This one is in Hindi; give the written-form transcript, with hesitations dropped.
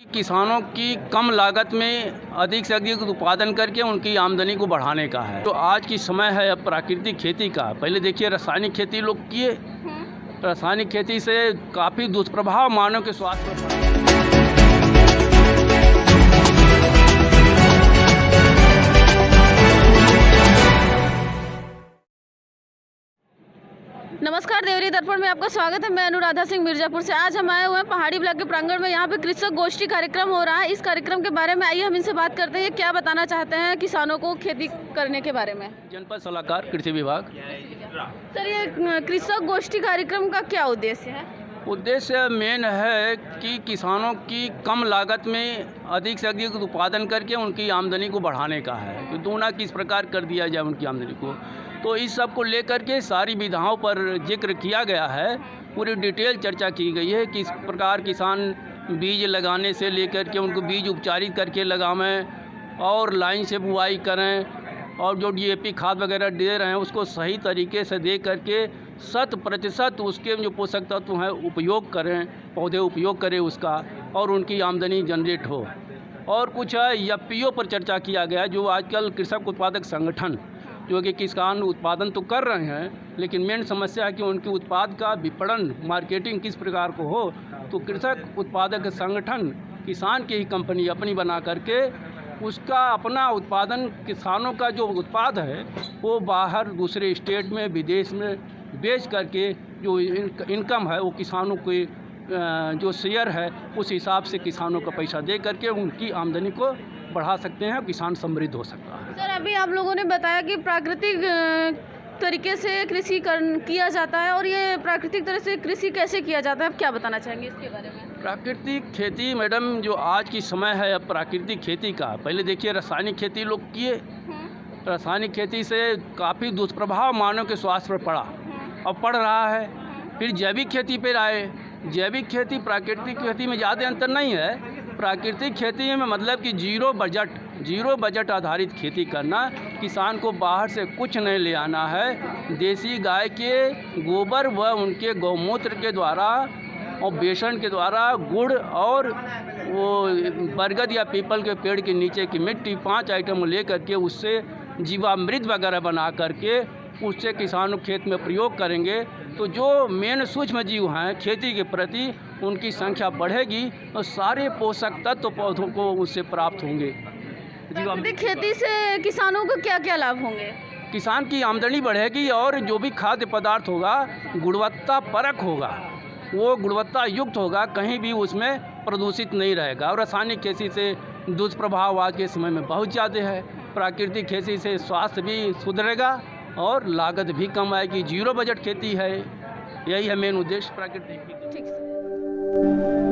किसानों की कम लागत में अधिक से अधिक उत्पादन करके उनकी आमदनी को बढ़ाने का है। तो आज की समय है अब प्राकृतिक खेती का। पहले देखिए रासायनिक खेती लोग किए, रासायनिक खेती से काफ़ी दुष्प्रभाव मानव के स्वास्थ्य पर पड़ा। नमस्कार, देवरी दर्पण में आपका स्वागत है। मैं अनुराधा सिंह मिर्जापुर से। आज हम आए हुए हैं पहाड़ी ब्लॉक के प्रांगण में। यहाँ पे कृषक गोष्ठी कार्यक्रम हो रहा है। इस कार्यक्रम के बारे में आइए हम इनसे बात करते हैं। क्या बताना चाहते हैं किसानों को खेती करने के बारे में? जनपद सलाहकार कृषि विभाग। सर, ये कृषक गोष्ठी कार्यक्रम का क्या उद्देश्य है? उद्देश्य मेन है कि किसानों की कम लागत में अधिक से अधिक उत्पादन करके उनकी आमदनी को बढ़ाने का है। तो दूना किस प्रकार कर दिया जाए उनकी आमदनी को, तो इस सब को लेकर के सारी विधाओं पर जिक्र किया गया है। पूरी डिटेल चर्चा की गई है। किस प्रकार किसान बीज लगाने से लेकर के उनको बीज उपचारित करके लगावें और लाइन से बुआई करें, और जो DAP खाद वगैरह दे रहे हैं उसको सही तरीके से दे करके 100% उसके जो पोषक तत्व हैं उपयोग करें, पौधे उपयोग करें उसका, और उनकी आमदनी जनरेट हो। और कुछ FPO पर चर्चा किया गया, जो आजकल कृषक उत्पादक संगठन जो कि किसान उत्पादन तो कर रहे हैं, लेकिन मेन समस्या है कि उनके उत्पाद का विपणन मार्केटिंग किस प्रकार को हो। तो कृषक उत्पादक संगठन किसान की ही कंपनी अपनी बना करके उसका अपना उत्पादन, किसानों का जो उत्पाद है वो बाहर दूसरे स्टेट में विदेश में बेच करके जो इनकम है वो किसानों के जो शेयर है उस हिसाब से किसानों का पैसा दे करके उनकी आमदनी को बढ़ा सकते हैं, किसान समृद्ध हो सकता है। सर, अभी आप लोगों ने बताया कि प्राकृतिक तरीके से कृषि किया जाता है, और ये प्राकृतिक तरह से कृषि कैसे किया जाता है, आप क्या बताना चाहेंगे इसके बारे में? प्राकृतिक खेती मैडम, जो आज की समय है अब प्राकृतिक खेती का। पहले देखिए रासायनिक खेती लोग किए, रासायनिक खेती से काफ़ी दुष्प्रभाव मानव के स्वास्थ्य पर पड़ा और पड़ रहा है। फिर जैविक खेती पर आए। जैविक खेती प्राकृतिक खेती में ज़्यादा अंतर नहीं है। प्राकृतिक खेती में मतलब कि जीरो बजट आधारित खेती करना, किसान को बाहर से कुछ नहीं ले आना है। देसी गाय के गोबर व उनके गौमूत्र के द्वारा और बेसन के द्वारा गुड़ और वो बरगद या पीपल के पेड़ के नीचे की मिट्टी 5 आइटम ले करके उससे जीवामृत वगैरह बना करके उससे किसान खेत में प्रयोग करेंगे, तो जो मेन सूक्ष्म जीव हैं खेती के प्रति उनकी संख्या बढ़ेगी और सारे पोषक तत्व पौधों को उससे प्राप्त होंगे। प्राकृतिक खेती से किसानों को क्या क्या लाभ होंगे? किसान की आमदनी बढ़ेगी और जो भी खाद्य पदार्थ होगा गुणवत्ता परक होगा, वो गुणवत्ता युक्त होगा, कहीं भी उसमें प्रदूषित नहीं रहेगा। और रासायनिक खेती से दुष्प्रभाव आज के समय में बहुत ज़्यादा है। प्राकृतिक खेती से स्वास्थ्य भी सुधरेगा और लागत भी कम आएगी। जीरो बजट खेती है, यही है मेन उद्देश्य प्राकृतिक खेती। ठीक है।